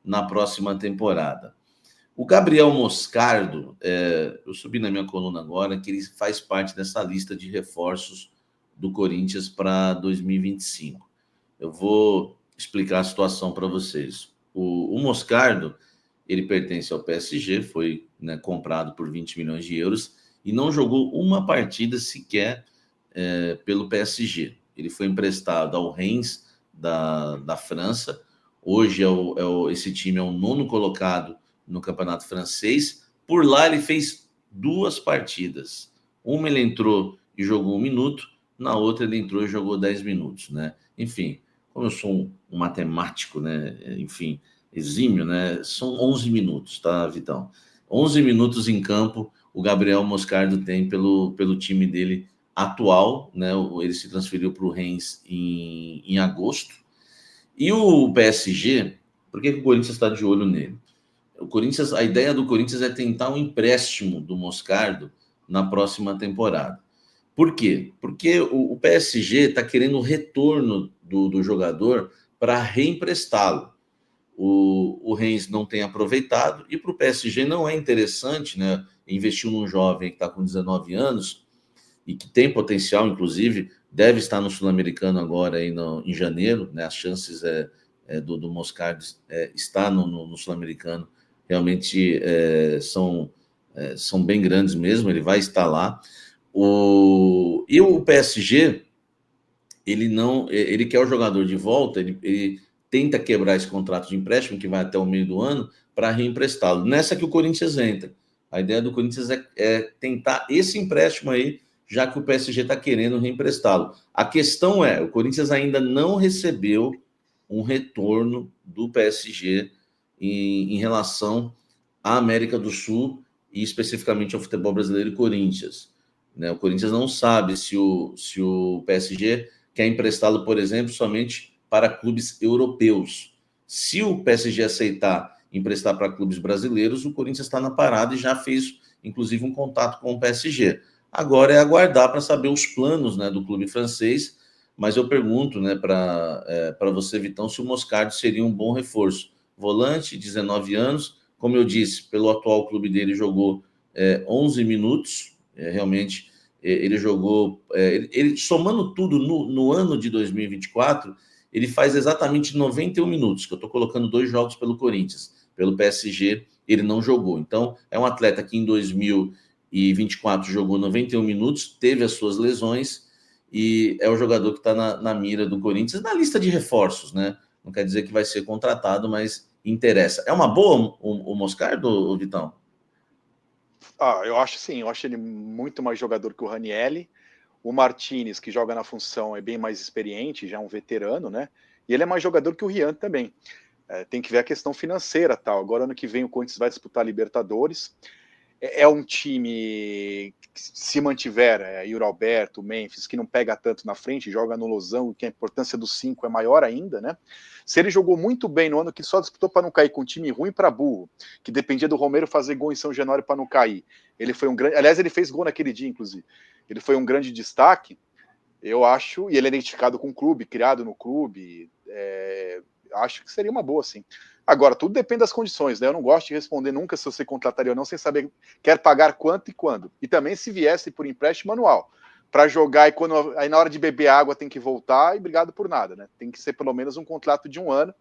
na próxima temporada. O Gabriel Moscardo, eu subi na minha coluna agora, que ele faz parte dessa lista de reforços do Corinthians para 2025. Eu vou explicar a situação para vocês. O Moscardo, ele pertence ao PSG, foi, né, comprado por 20 milhões de euros e não jogou uma partida sequer pelo PSG. Ele foi emprestado ao Reims da França. Hoje esse time é o 9º colocado no campeonato francês. Por lá ele fez 2 partidas. Uma ele entrou e jogou 1 minuto, na outra ele entrou e jogou 10 minutos, né? Enfim, como eu sou um matemático, né? Enfim, exímio, né? São 11 minutos, tá, Vitão? 11 minutos em campo o Gabriel Moscardo tem pelo time dele atual, né? Ele se transferiu para o Reims em agosto. E o PSG, por que o Corinthians está de olho nele? A ideia do Corinthians é tentar um empréstimo do Moscardo na próxima temporada. Por quê? Porque o PSG está querendo o retorno do jogador para reemprestá-lo. O Reims não tem aproveitado e para o PSG não é interessante, né, investir num jovem que está com 19 anos e que tem potencial, inclusive, deve estar no Sul-Americano agora aí em janeiro, né, as chances do Moscardo estar no Sul-Americano realmente são bem grandes mesmo, ele vai estar lá. E o PSG, ele quer o jogador de volta, ele tenta quebrar esse contrato de empréstimo, que vai até o meio do ano, para reemprestá-lo. Nessa que o Corinthians entra. A ideia do Corinthians é tentar esse empréstimo aí, já que o PSG está querendo reemprestá-lo. A questão o Corinthians ainda não recebeu um retorno do PSG em relação à América do Sul e especificamente ao futebol brasileiro e Corinthians. Né? O Corinthians não sabe se o PSG quer emprestá-lo, por exemplo, somente para clubes europeus. Se o PSG aceitar emprestar para clubes brasileiros, o Corinthians está na parada e já fez, inclusive, um contato com o PSG. Agora é aguardar para saber os planos, né, do clube francês, mas eu pergunto, né, para você, Vitão, se o Moscardo seria um bom reforço. Volante, 19 anos, como eu disse, pelo atual clube dele jogou 11 minutos, realmente ele jogou, ele somando tudo no ano de 2024, ele faz exatamente 91 minutos, que eu estou colocando 2 jogos pelo Corinthians. Pelo PSG, ele não jogou. Então, é um atleta que em 2024 jogou 91 minutos, teve as suas lesões, e é o jogador que está na mira do Corinthians, na lista de reforços, né? Não quer dizer que vai ser contratado, mas interessa. É uma boa o Moscardo, Vitão? Eu acho sim, eu acho ele muito mais jogador que o Ranieri. O Martinez, que joga na função, é bem mais experiente, já é um veterano, né? E ele é mais jogador que o Rian também. Tem que ver a questão financeira, tal. Agora, ano que vem, o Corinthians vai disputar a Libertadores. É um time que, se mantiver Yuri Alberto, Memphis, que não pega tanto na frente, joga no losão, que a importância dos 5 é maior ainda, né? Se ele jogou muito bem no ano que só disputou para não cair com um time ruim para burro, que dependia do Romero fazer gol em São Januário para não cair. Ele foi um grande. Aliás, ele fez gol naquele dia, inclusive. Ele foi um grande destaque, eu acho, e ele é identificado com o clube, criado no clube. Acho que seria uma boa, sim. Agora, tudo depende das condições, né? Eu não gosto de responder nunca se você contrataria ou não, sem saber quer pagar quanto e quando. E também se viesse por empréstimo anual. Para jogar e quando aí na hora de beber água tem que voltar e obrigado por nada, né? Tem que ser pelo menos um contrato de 1 ano.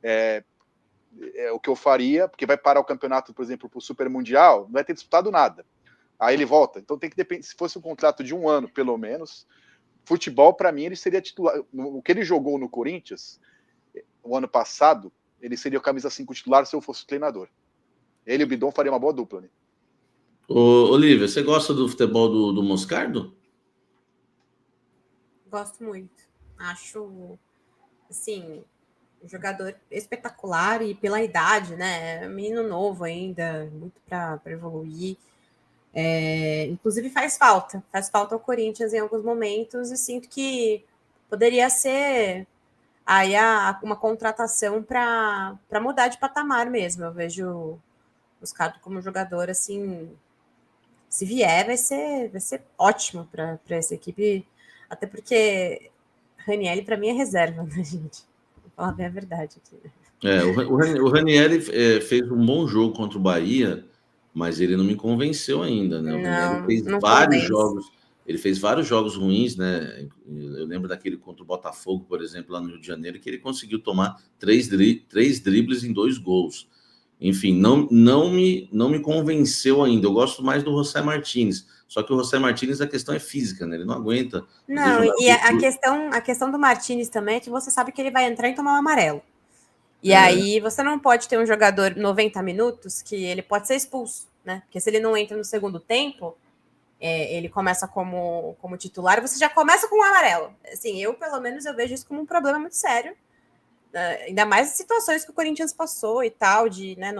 É o que eu faria, porque vai parar o campeonato, por exemplo, para o Super Mundial, não vai ter disputado nada. Aí ele volta. Então tem que depender. Se fosse um contrato de 1 ano, pelo menos, futebol, para mim, ele seria titular. O que ele jogou no Corinthians o ano passado, ele seria o camisa 5 titular se eu fosse o treinador. Ele e o Bidon fariam uma boa dupla, né? Olívia, você gosta do futebol do Moscardo? Gosto muito. Acho, assim, um jogador espetacular e pela idade, né? Menino novo ainda, muito para evoluir. Inclusive faz falta ao Corinthians em alguns momentos e sinto que poderia ser aí uma contratação para mudar de patamar mesmo. Eu vejo o Moscardo como jogador, assim, se vier, vai ser ótimo para essa equipe, até porque Ranieri, para mim, é reserva, né, gente? Vou falar bem a verdade aqui, né? O Ranieri fez um bom jogo contra o Bahia, mas ele não me convenceu ainda, né? O Ranieri fez Não vários convence. jogos, ele fez vários jogos ruins, né? Eu lembro daquele contra o Botafogo, por exemplo, lá no Rio de Janeiro, que ele conseguiu tomar três dribles em 2 gols. Enfim, não me convenceu ainda. Eu gosto mais do José Martínez. Só que o José Martínez, a questão é física, né? Ele não aguenta. Não, e a questão do Martínez também é que você sabe que ele vai entrar e tomar um amarelo. E aí você não pode ter um jogador 90 minutos que ele pode ser expulso, né? Porque se ele não entra no segundo tempo, ele começa como titular, você já começa com um amarelo. Assim, eu, pelo menos, eu vejo isso como um problema muito sério. Ainda mais em situações que o Corinthians passou e tal, de, né,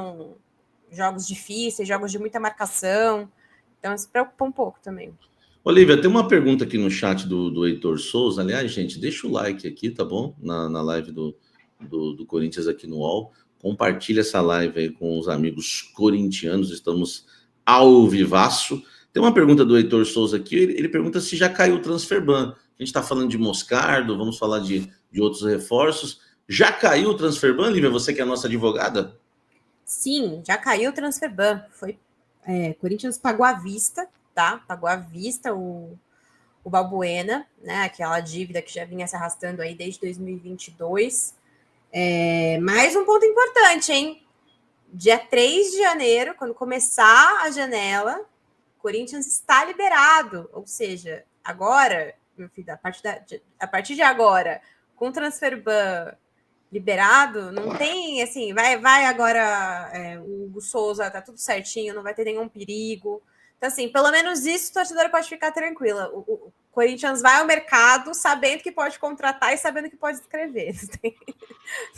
jogos difíceis, jogos de muita marcação. Então, isso preocupa um pouco também. Olivia, tem uma pergunta aqui no chat do Heitor Souza. Aliás, gente, deixa o like aqui, tá bom? Na live do Corinthians aqui no UOL. Compartilha essa live aí com os amigos corintianos. Estamos ao vivaço. Tem uma pergunta do Heitor Souza aqui. Ele pergunta se já caiu o transfer ban. A gente está falando de Moscardo, vamos falar de outros reforços. Já caiu o transfer ban, Lívia? Você que é a nossa advogada? Sim, já caiu o transfer ban. Corinthians pagou à vista, tá? Pagou à vista o Balbuena, né? Aquela dívida que já vinha se arrastando aí desde 2022. Mais um ponto importante, hein? Dia 3 de janeiro, quando começar a janela, o Corinthians está liberado. Ou seja, agora, meu filho, a partir de agora, com o transfer ban liberado, não tem, assim, vai agora o Hugo Souza, tá tudo certinho, não vai ter nenhum perigo. Então, assim, pelo menos isso o torcedor pode ficar tranquila. O Corinthians vai ao mercado sabendo que pode contratar e sabendo que pode escrever.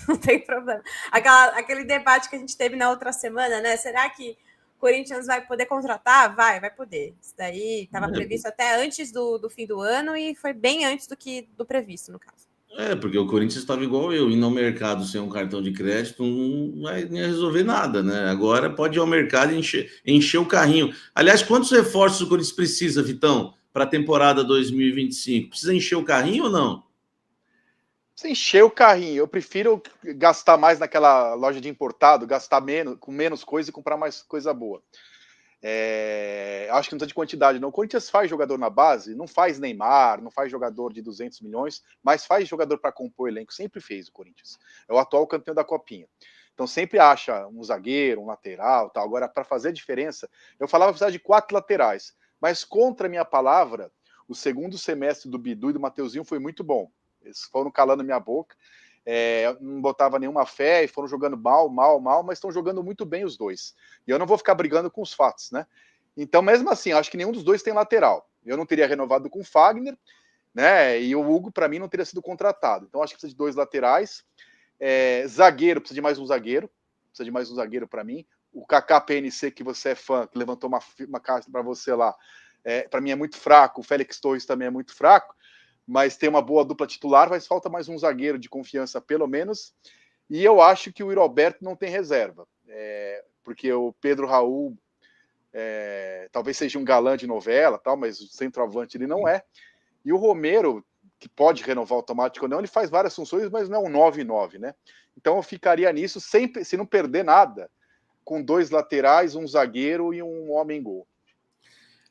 Não tem problema. Aquele debate que a gente teve na outra semana, né? Será que o Corinthians vai poder contratar? Vai poder. Isso daí estava previsto até antes do fim do ano e foi bem antes do previsto, no caso. Porque o Corinthians estava igual eu, indo ao mercado sem um cartão de crédito não vai nem resolver nada, né? Agora pode ir ao mercado e encher o carrinho. Aliás, quantos reforços o Corinthians precisa, Vitão, para a temporada 2025? Precisa encher o carrinho ou não? Precisa encher o carrinho. Eu prefiro gastar mais naquela loja de importado, gastar menos, com menos coisa e comprar mais coisa boa. Acho que não precisa de quantidade, não. O Corinthians faz jogador na base, não faz Neymar, não faz jogador de 200 milhões, mas faz jogador para compor o elenco. Sempre fez o Corinthians. É o atual campeão da Copinha. Então sempre acha um zagueiro, um lateral, tal. Agora, para fazer a diferença, eu falava que precisava de 4 laterais, mas contra a minha palavra, o segundo semestre do Bidu e do Mateuzinho foi muito bom. Eles foram calando minha boca. Não botava nenhuma fé e foram jogando mal, mas estão jogando muito bem os dois. E eu não vou ficar brigando com os fatos, né? Então, mesmo assim, acho que nenhum dos dois tem lateral. Eu não teria renovado com o Fagner, né? E o Hugo, para mim, não teria sido contratado. Então, acho que precisa de 2 laterais. Zagueiro, precisa de mais um zagueiro. Precisa de mais um zagueiro para mim. O Kaká PNC, que você é fã, que levantou uma carta para você lá, para mim é muito fraco. O Félix Torres também é muito fraco. Mas tem uma boa dupla titular, mas falta mais um zagueiro de confiança, pelo menos. E eu acho que o Roberto não tem reserva, porque o Pedro Raul talvez seja um galã de novela, tal, mas o centroavante ele não é. E o Romero, que pode renovar automático ou não, ele faz várias funções, mas não é um 9-9, né? Então eu ficaria nisso, sempre, se não perder nada, com 2 laterais, um zagueiro e um homem-gol.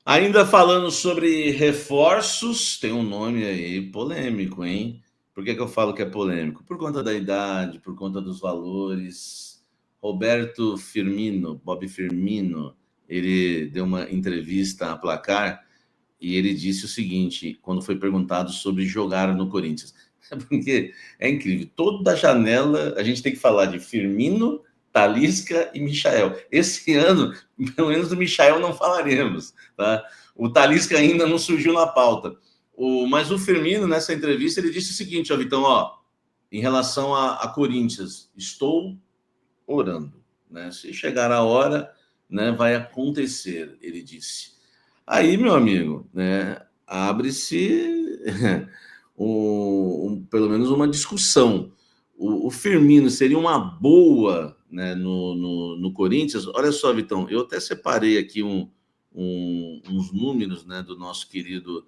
Ainda falando sobre reforços, tem um nome aí polêmico, hein? Por que eu falo que é polêmico? Por conta da idade, por conta dos valores. Roberto Firmino, Bob Firmino, ele deu uma entrevista a Placar e ele disse o seguinte, quando foi perguntado sobre jogar no Corinthians. Porque é incrível, toda janela a gente tem que falar de Firmino, Talisca e Michael. Esse ano, pelo menos do Michael não falaremos, tá? O Talisca ainda não surgiu na pauta. Mas o Firmino, nessa entrevista, ele disse o seguinte, ó, Vitão, em relação a Corinthians, estou orando, né? Se chegar a hora, né, vai acontecer, ele disse. Aí, meu amigo, né, abre-se pelo menos uma discussão. O Firmino seria uma boa, né, no Corinthians? Olha só, Vitão, eu até separei aqui uns números, né, do nosso querido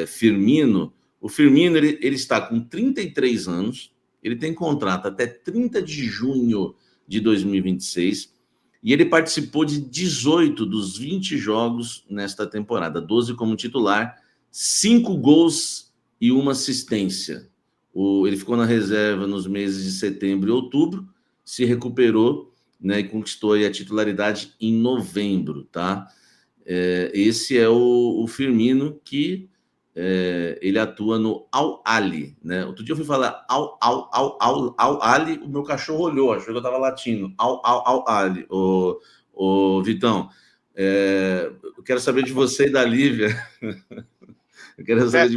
Firmino. O Firmino ele está com 33 anos, Ele tem contrato até 30 de junho de 2026 e ele participou de 18 dos 20 jogos nesta temporada, 12 como titular, 5 gols e 1 assistência. Ele ficou na reserva nos meses de setembro e outubro, se recuperou, né, e conquistou aí a titularidade em novembro, tá? Esse é o Firmino, que ele atua no Al-Ahly, né? Outro dia eu fui falar Al-Ahly, o meu cachorro olhou, achou que eu estava latindo. Al-Ahly. Ô, Vitão, eu quero saber de você e da Lívia. Eu quero saber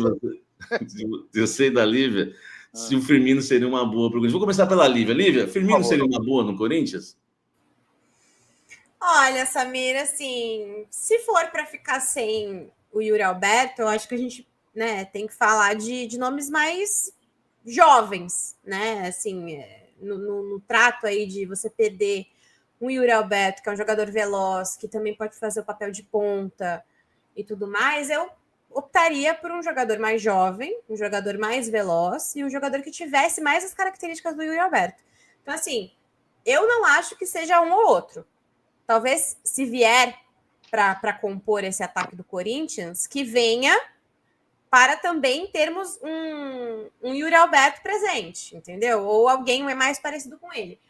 de você e da Lívia se o Firmino seria uma boa para o Corinthians. Vou começar pela Lívia. Lívia, Firmino seria uma boa no Corinthians? Olha, Samir, assim, se for para ficar sem o Yuri Alberto, eu acho que a gente, né, tem que falar de nomes mais jovens, né? Assim, no trato aí de você perder um Yuri Alberto, que é um jogador veloz, que também pode fazer o papel de ponta e tudo mais, eu optaria por um jogador mais jovem, um jogador mais veloz e um jogador que tivesse mais as características do Yuri Alberto. Então, assim, eu não acho que seja um ou outro. Talvez, se vier para compor esse ataque do Corinthians, que venha para também termos um Yuri Alberto presente, entendeu? Ou alguém mais parecido com ele.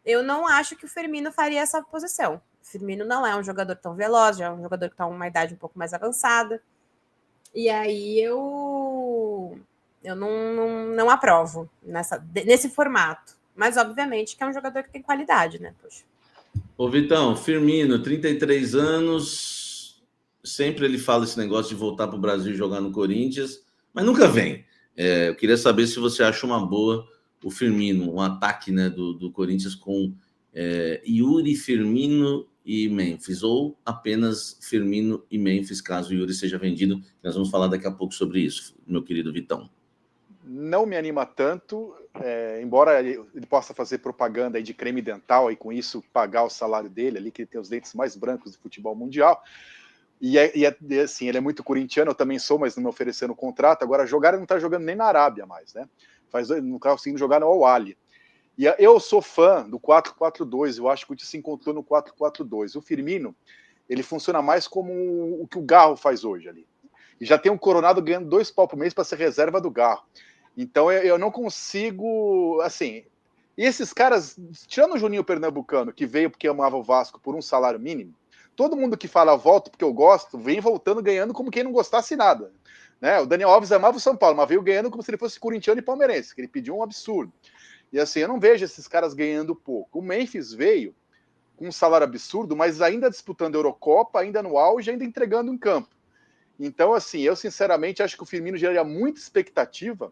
Eu não acho que o Firmino faria essa posição. O Firmino não é um jogador tão veloz, já é um jogador que está em uma idade um pouco mais avançada. E aí eu não aprovo nesse formato. Mas, obviamente, que é um jogador que tem qualidade, né? Poxa. Ô, Vitão, Firmino, 33 anos, sempre ele fala esse negócio de voltar para o Brasil e jogar no Corinthians, mas nunca vem. Eu queria saber se você acha uma boa o Firmino, um ataque, né, do Corinthians com Yuri, Firmino e Memphis, ou apenas Firmino e Memphis, caso o Yuri seja vendido. Nós vamos falar daqui a pouco sobre isso, meu querido Vitão. Não me anima tanto, embora ele possa fazer propaganda aí de creme dental e com isso pagar o salário dele ali, que ele tem os dentes mais brancos do futebol mundial. E assim, ele é muito corintiano, eu também sou, mas não me ofereceram o contrato. Agora, jogar ele não está jogando nem na Arábia mais, né? Não está conseguindo jogar no Al-Ahly. E eu sou fã do 4-4-2, eu acho que o Corinthians se encontrou no 4-4-2. O Firmino, ele funciona mais como o que o Garro faz hoje ali. E já tem um Coronado ganhando 2 pau por mês para ser reserva do Garro. Então eu não consigo, assim... E esses caras, tirando o Juninho Pernambucano, que veio porque amava o Vasco por um salário mínimo, todo mundo que fala volto porque eu gosto, vem voltando ganhando como quem não gostasse nada. Né? O Daniel Alves amava o São Paulo, mas veio ganhando como se ele fosse corintiano e palmeirense, que ele pediu um absurdo. E assim, eu não vejo esses caras ganhando pouco. O Memphis veio com um salário absurdo, mas ainda disputando a Eurocopa, ainda no auge, ainda entregando em campo. Então, assim, eu sinceramente acho que o Firmino geraria muita expectativa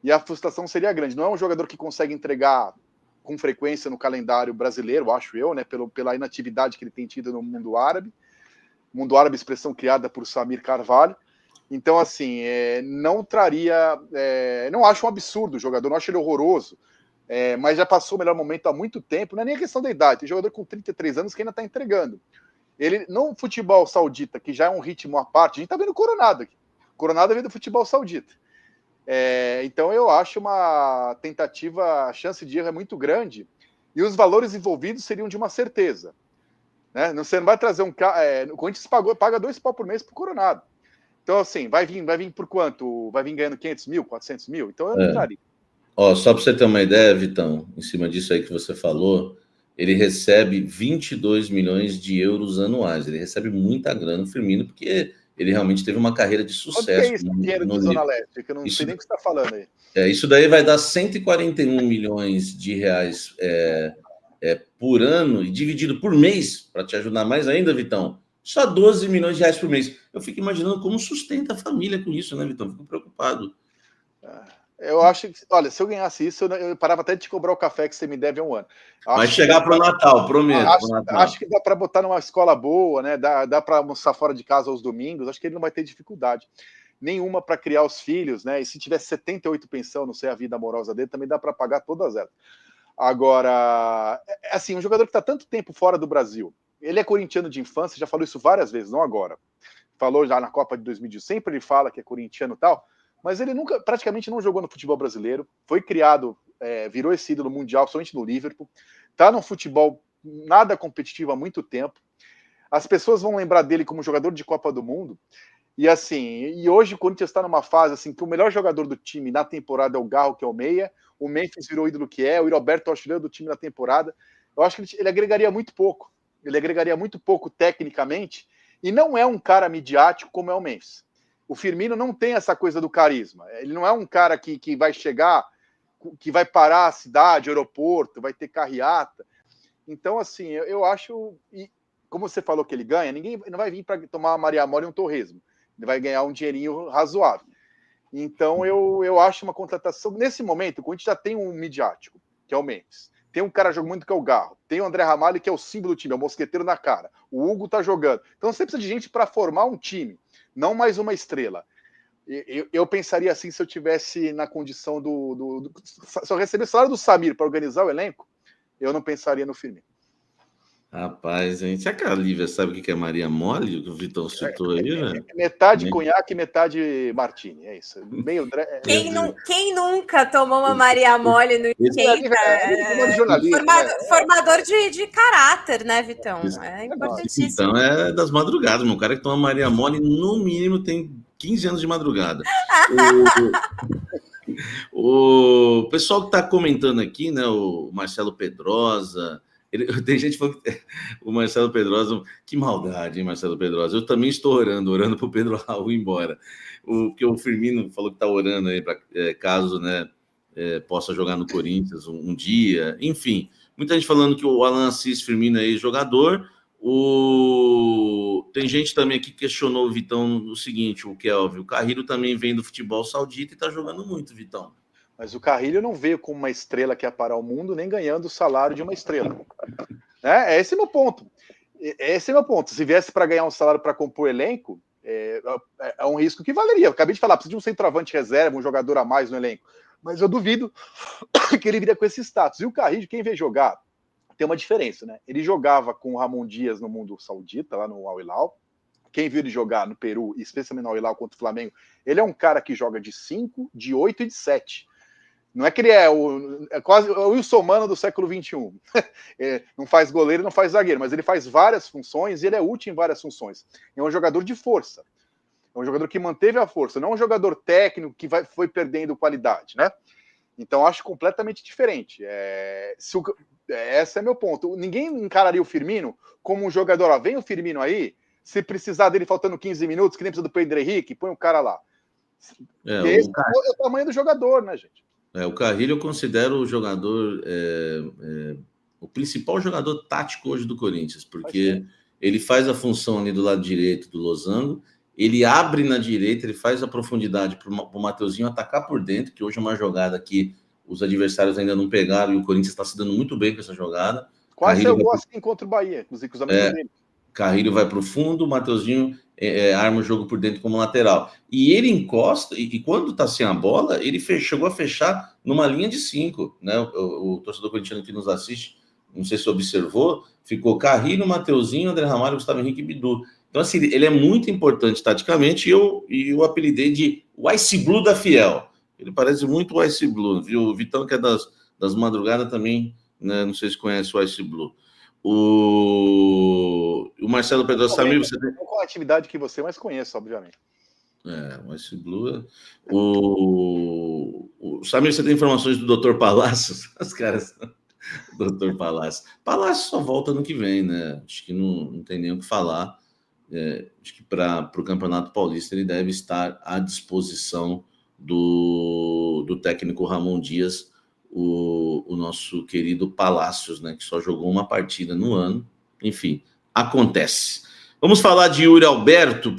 e a frustração seria grande. Não é um jogador que consegue entregar com frequência no calendário brasileiro, acho eu, né, pela inatividade que ele tem tido no mundo árabe. Mundo árabe, expressão criada por Samir Carvalho. Então, assim, não traria... não acho um absurdo o jogador, não acho ele horroroso, mas já passou o melhor momento há muito tempo. Não é nem a questão da idade, tem jogador com 33 anos que ainda está entregando. Ele, no futebol saudita, que já é um ritmo à parte, a gente está vendo o Coronado aqui. O Coronado veio do futebol saudita. Então eu acho uma tentativa, a chance de erro é muito grande e os valores envolvidos seriam de uma certeza, né? Você não vai trazer um o Corinthians paga 2 pau por mês pro Coronado, então assim, vai vir por quanto? Vai vir ganhando 500 mil, 400 mil, então eu não traria. Só para você ter uma ideia, Vitão, em cima disso aí que você falou, ele recebe 22 milhões de euros anuais, ele recebe muita grana, o Firmino, porque ele realmente teve uma carreira de sucesso. Quanto que é isso, dinheiro de Zona Leste? Que eu não sei nem o que você está falando aí. Isso daí vai dar 141 milhões de reais por ano, e dividido por mês, para te ajudar mais ainda, Vitão, só 12 milhões de reais por mês. Eu fico imaginando como sustenta a família com isso, né, Vitão? Fico preocupado. Eu acho que, olha, se eu ganhasse isso, eu parava até de te cobrar o café que você me deve há um ano. Vai chegar para o Natal, prometo. Acho que dá para botar numa escola boa, né? Dá para almoçar fora de casa aos domingos. Acho que ele não vai ter dificuldade nenhuma para criar os filhos, né? E se tivesse 78 pensão, não sei a vida amorosa dele, também dá para pagar todas elas. Agora, assim, um jogador que está tanto tempo fora do Brasil, ele é corintiano de infância, já falou isso várias vezes, não agora. Falou já na Copa de 2018, sempre ele fala que é corintiano e tal. mas ele nunca, praticamente não jogou no futebol brasileiro, foi criado, virou esse ídolo mundial, somente no Liverpool, tá no futebol nada competitivo há muito tempo. As pessoas vão lembrar dele como jogador de Copa do Mundo, e assim, e hoje o Corinthians está numa fase assim que o melhor jogador do time na temporada é o Garro, que é o meia, o Memphis virou ídolo que é, o Roberto é o artilheiro do time na temporada. Eu acho que ele agregaria muito pouco. Ele agregaria muito pouco tecnicamente, e não é um cara midiático como é o Memphis. O Firmino não tem essa coisa do carisma. Ele não é um cara que vai chegar, que vai parar a cidade, o aeroporto, vai ter carreata. Então, assim, eu acho... E como você falou que ele ganha, ninguém não vai vir para tomar uma Maria Mole e um torresmo. Ele vai ganhar um dinheirinho razoável. Então, eu acho uma contratação... Nesse momento, o Corinthians já tem um midiático, que é o Memphis. Tem um cara jogando muito que é o Garro. Tem o André Ramalho, que é o símbolo do time, é o mosqueteiro na cara. O Hugo tá jogando. Então você precisa de gente para formar um time, não mais uma estrela. Eu pensaria assim se eu tivesse na condição se eu recebesse o salário do Samir para organizar o elenco, eu não pensaria no Firmino. Rapaz, gente, será que a Lívia sabe o que é Maria Mole, o que o Vitão citou aí, velho? Metade conhaque, metade martini, é isso. Meio... Quem nunca tomou uma Maria Mole no esquenta? Formador de caráter, né, Vitão? É importantíssimo. Então é das madrugadas, meu cara que toma Maria Mole, no mínimo, tem 15 anos de madrugada. O pessoal que está comentando aqui, né, o Marcelo Pedrosa... Tem gente falando que o Marcelo Pedrosa, que maldade, hein, Marcelo Pedrosa? Eu também estou orando para o Pedro Raul ir embora. Porque o Firmino falou que está orando aí para caso, né, possa jogar no Corinthians um dia. Enfim, muita gente falando que o Alan Assis Firmino é ex-jogador. Tem gente também aqui que questionou o Vitão o seguinte, o Kelvin, o Carrilho também vem do futebol saudita e está jogando muito, Vitão. Mas o Carrilho não veio como uma estrela que ia parar o mundo, nem ganhando o salário de uma estrela. Esse é meu ponto. Esse é meu ponto. Se viesse para ganhar um salário para compor elenco, é um risco que valeria. Eu acabei de falar, precisa de um centroavante reserva, um jogador a mais no elenco. Mas eu duvido que ele viria com esse status. E o Carrilho, quem vê jogar, tem uma diferença, né? Ele jogava com o Ramon Dias no mundo saudita, lá no Al Hilal. Quem viu ele jogar no Peru, especialmente no Al Hilal contra o Flamengo, ele é um cara que joga de 5, de 8 e de 7. Não é que ele é quase o Wilson Mano do século XXI. Não faz goleiro, não faz zagueiro, mas ele faz várias funções e ele é útil em várias funções. É um jogador de força. É um jogador que manteve a força, não é um jogador técnico que foi perdendo qualidade, né? Então, acho completamente diferente. Esse é meu ponto. Ninguém encararia o Firmino como um jogador. Vem o Firmino aí, se precisar dele faltando 15 minutos, que nem precisa do Pedro Henrique, põe o cara lá. Esse é o tamanho do jogador, né, gente? O Carrilho eu considero o jogador, o principal jogador tático hoje do Corinthians, porque ele faz a função ali do lado direito do losango, ele abre na direita, ele faz a profundidade para o Mateuzinho atacar por dentro, que hoje é uma jogada que os adversários ainda não pegaram e o Corinthians está se dando muito bem com essa jogada. Quase eu gosto assim contra o Bahia, com os amigos dele. Carrilho vai para o fundo, o Mateuzinho arma o jogo por dentro como lateral. E ele encosta, e quando está sem a bola, ele chegou a fechar numa linha de 5. Né? O torcedor corintiano que nos assiste, não sei se observou, ficou Carrilho, Mateuzinho, André Ramalho, Gustavo Henrique e Bidu. Então, assim, ele é muito importante taticamente e eu apelidei de Ice Blue da Fiel. Ele parece muito o Ice Blue, viu? O Vitão, que é das madrugadas também, né? Não sei se conhece o Ice Blue. O Marcelo Pedrosa Samir, você tem qual a atividade que você mais conhece, obviamente. O Ice Blue. O Samir, você tem informações do Dr. Palácios? Os caras. Dr. Palácios. Palácios só volta no que vem, né? Acho que não tem nem o que falar. Acho que para o Campeonato Paulista ele deve estar à disposição do técnico Ramon Dias, o nosso querido Palácios, né, que só jogou uma partida no ano. Enfim, acontece. Vamos falar de Yuri Alberto.